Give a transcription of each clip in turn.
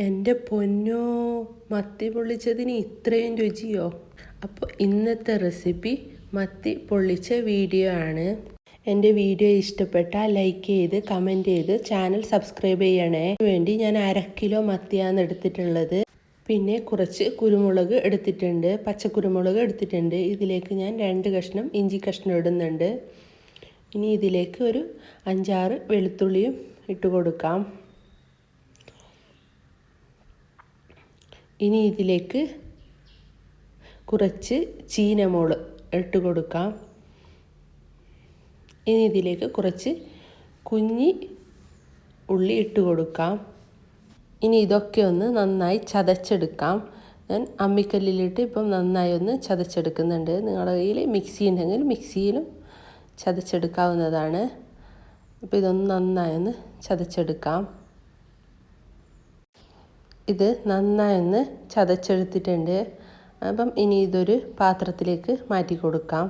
എൻ്റെ പൊന്നോ, മത്തി പൊള്ളിച്ചതിന് ഇത്രയും രുചിയോ? അപ്പോൾ ഇന്നത്തെ റെസിപ്പി മത്തി പൊള്ളിച്ച വീഡിയോ ആണ്. എൻ്റെ വീഡിയോ ഇഷ്ടപ്പെട്ടാൽ ലൈക്ക് ചെയ്ത് കമൻറ്റ് ചെയ്ത് ചാനൽ സബ്സ്ക്രൈബ് ചെയ്യണേ. വേണ്ടി ഞാൻ 1/2 കിലോ മത്തിയാണ് എടുത്തിട്ടുള്ളത്. പിന്നെ കുറച്ച് കുരുമുളക് എടുത്തിട്ടുണ്ട്, പച്ചക്കുരുമുളക് എടുത്തിട്ടുണ്ട്. ഇതിലേക്ക് ഞാൻ 2 കഷ്ണം ഇഞ്ചി കഷ്ണം ഇടുന്നുണ്ട്. ഇനി ഇതിലേക്ക് ഒരു 5-6 വെളുത്തുള്ളിയും ഇട്ട് കൊടുക്കാം. ഇനി ഇതിലേക്ക് കുറച്ച് ചീനമുളക് ഇട്ട് കൊടുക്കാം. ഇനി ഇതിലേക്ക് കുറച്ച് കുഞ്ഞി ഉള്ളി ഇട്ട് കൊടുക്കാം. ഇനി ഇതൊക്കെ ഒന്ന് നന്നായി ചതച്ചെടുക്കാം. ഞാൻ അമ്മിക്കല്ലിലിട്ട് ഇപ്പം നന്നായി ഒന്ന് ചതച്ചെടുക്കുന്നുണ്ട്. നിങ്ങളുടെ കയ്യിൽ മിക്സി ഉണ്ടെങ്കിൽ മിക്സിയിലും ചതച്ചെടുക്കാവുന്നതാണ്. അപ്പോൾ ഇതൊന്ന് നന്നായി ഒന്ന് ചതച്ചെടുക്കാം. ഇത് നന്നായി ഒന്ന് ചതച്ചെടുത്തിട്ടുണ്ട്. അപ്പം ഇനി ഇതൊരു പാത്രത്തിലേക്ക് മാറ്റി കൊടുക്കാം.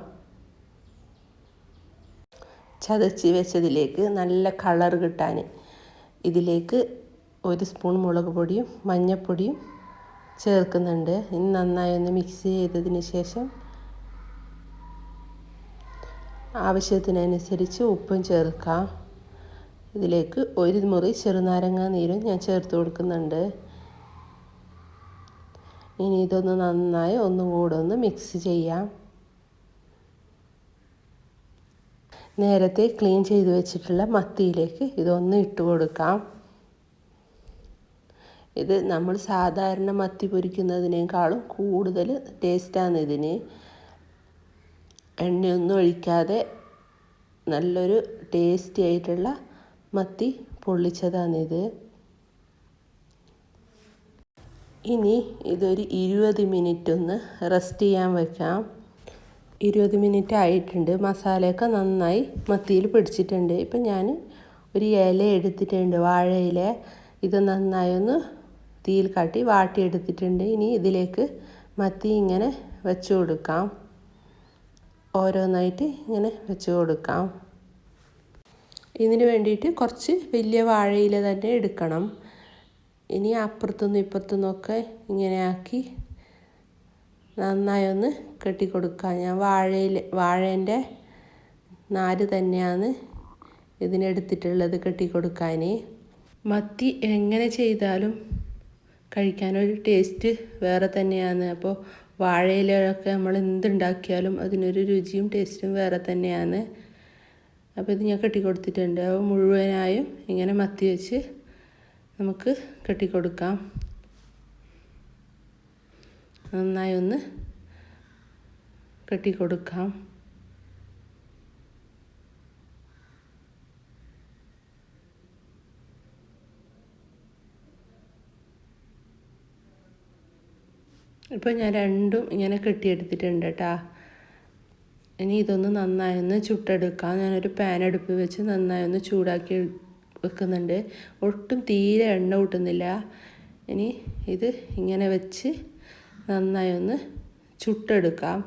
ചതച്ച് വെച്ചതിലേക്ക് നല്ല കളർ കിട്ടാൻ ഇതിലേക്ക് 1 സ്പൂൺ മുളക് പൊടിയും മഞ്ഞൾപ്പൊടിയും ചേർക്കുന്നുണ്ട്. ഇനി നന്നായി ഒന്ന് മിക്സ് ചെയ്തതിന് ശേഷം ആവശ്യത്തിനനുസരിച്ച് ഉപ്പും ചേർക്കാം. ഇതിലേക്ക് 1 മുറി ചെറുനാരങ്ങ നീരും ഞാൻ ചേർത്ത് കൊടുക്കുന്നുണ്ട്. ഇനി ഇതൊന്ന് നന്നായി ഒന്നും കൂടെ ഒന്ന് മിക്സ് ചെയ്യാം. നേരത്തെ ക്ലീൻ ചെയ്ത് വെച്ചിട്ടുള്ള മത്തിയിലേക്ക് ഇതൊന്ന് ഇട്ട് കൊടുക്കാം. ഇത് നമ്മൾ സാധാരണ മത്തി പൊരിക്കുന്നതിനേക്കാളും കൂടുതൽ ടേസ്റ്റാണ് ഇതിന്. എണ്ണയൊന്നും ഒഴിക്കാതെ നല്ലൊരു ടേസ്റ്റി ആയിട്ടുള്ള മത്തി പൊള്ളിച്ചതാണിത്. ഇനി ഇതൊരു 20 മിനിറ്റ് ഒന്ന് റെസ്റ്റ് ചെയ്യാൻ വെക്കാം. 20 മിനിറ്റ് ആയിട്ടുണ്ട്. മസാലയൊക്കെ നന്നായി മത്തിയിൽ പിടിച്ചിട്ടുണ്ട്. ഇപ്പം ഞാൻ ഒരു ഇല എടുത്തിട്ടുണ്ട്, വാഴയില. ഇത് നന്നായി ഒന്ന് തീയിൽ കാട്ടി വാട്ടിയെടുത്തിട്ടുണ്ട്. ഇനി ഇതിലേക്ക് മത്തി ഇങ്ങനെ വെച്ച് കൊടുക്കാം. ഓരോന്നായിട്ട് ഇങ്ങനെ വെച്ച് കൊടുക്കാം. ഇതിന് വേണ്ടിയിട്ട് കുറച്ച് വലിയ വാഴയില തന്നെ എടുക്കണം. ഇനി അപ്പുറത്തുനിന്നും ഇപ്പുറത്തുനിന്നൊക്കെ ഇങ്ങനെ ആക്കി നന്നായി ഒന്ന് കെട്ടിക്കൊടുക്കാം. ഞാൻ വാഴേൻ്റെ നാര് തന്നെയാണ് ഇതിനെടുത്തിട്ടുള്ളത് കെട്ടിക്കൊടുക്കാൻ. മത്തി എങ്ങനെ ചെയ്താലും കഴിക്കാനൊരു ടേസ്റ്റ് വേറെ തന്നെയാണ്. അപ്പോൾ വാഴയിലൊക്കെ നമ്മൾ എന്തുണ്ടാക്കിയാലും അതിനൊരു രുചിയും ടേസ്റ്റും വേറെ തന്നെയാണ്. അപ്പോൾ ഇത് ഞാൻ കെട്ടിക്കൊടുത്തിട്ടുണ്ട്. അപ്പോൾ മുഴുവനായും ഇങ്ങനെ മത്തി വെച്ച് നമുക്ക് കെട്ടിക്കൊടുക്കാം. നന്നായി ഒന്ന് കെട്ടിക്കൊടുക്കാം. ഇപ്പോൾ ഞാൻ രണ്ടും ഇങ്ങനെ കെട്ടിയെടുത്തിട്ടുണ്ട് കേട്ടോ. ഇനി ഇതൊന്ന് നന്നായി ഒന്ന് ചുട്ടെടുക്കാം. ഞാനൊരു പാൻ അടുപ്പ് വെച്ച് നന്നായി ഒന്ന് ചൂടാക്കി വെക്കുന്നുണ്ട്. ഒട്ടും തീരെ എണ്ണ കൂട്ടുന്നില്ല. ഇനി ഇത് ഇങ്ങനെ വെച്ച് നന്നായി ഒന്ന് ചുട്ടെടുക്കാം.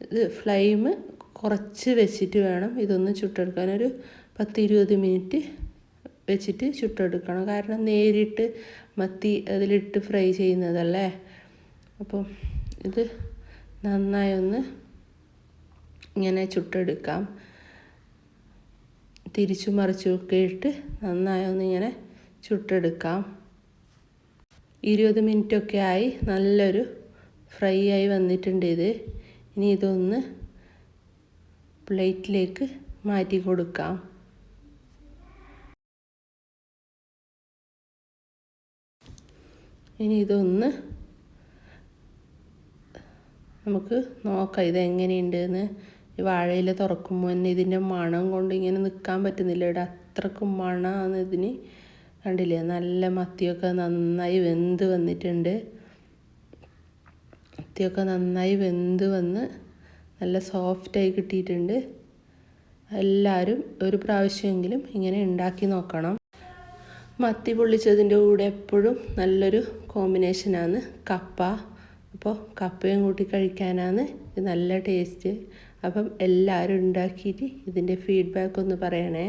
ഇത് ഫ്ലെയിം കുറച്ച് വെച്ചിട്ട് വേണം ഇതൊന്ന് ചുട്ടെടുക്കാൻ. ഒരു 10-20 മിനിറ്റ് വെച്ചിട്ട് ചുട്ടെടുക്കണം. കാരണം നേരിട്ട് മത്തി അതിലിട്ട് ഫ്രൈ ചെയ്യുന്നതല്ലേ. അപ്പോൾ ഇത് നന്നായി ഒന്ന് ഇങ്ങനെ ചുട്ടെടുക്കാം. തിരിച്ചു മറിച്ചൊക്കെ ഇട്ട് നന്നായി ഒന്ന് ഇങ്ങനെ ചുട്ടെടുക്കാം. 20 മിനിറ്റൊക്കെ ആയി നല്ലൊരു ഫ്രൈ ആയി വന്നിട്ടുണ്ട് ഇത്. ഇനി ഇതൊന്ന് പ്ലേറ്റിലേക്ക് മാറ്റി കൊടുക്കാം. ഇനി ഇതൊന്ന് നമുക്ക് നോക്കാം ഇതെങ്ങനെയുണ്ടെന്ന്. ഈ വാഴയില തുറക്കുമ്പോൾ തന്നെ ഇതിൻ്റെ മണം കൊണ്ട് ഇങ്ങനെ നിൽക്കാൻ പറ്റുന്നില്ല. ഇവിടെ അത്രക്കും മണമാണ് ഇതിന്. കണ്ടില്ലേ, നല്ല മത്തിയൊക്കെ നന്നായി വെന്ത് വന്നിട്ടുണ്ട്. മത്തിയൊക്കെ നന്നായി വെന്ത് വന്ന് നല്ല സോഫ്റ്റായി കിട്ടിയിട്ടുണ്ട്. എല്ലാവരും ഒരു പ്രാവശ്യമെങ്കിലും ഇങ്ങനെ ഉണ്ടാക്കി നോക്കണം. മത്തി പൊള്ളിച്ചതിൻ്റെ കൂടെ എപ്പോഴും നല്ലൊരു കോമ്പിനേഷനാണ് കപ്പ. അപ്പോൾ കപ്പയും കൂട്ടി കഴിക്കാനാണ് ഇത് നല്ല ടേസ്റ്റ്. അപ്പം എല്ലാവരും ഉണ്ടാക്കിയിട്ട് ഇതിൻ്റെ ഫീഡ്ബാക്ക് ഒന്ന് പറയണേ.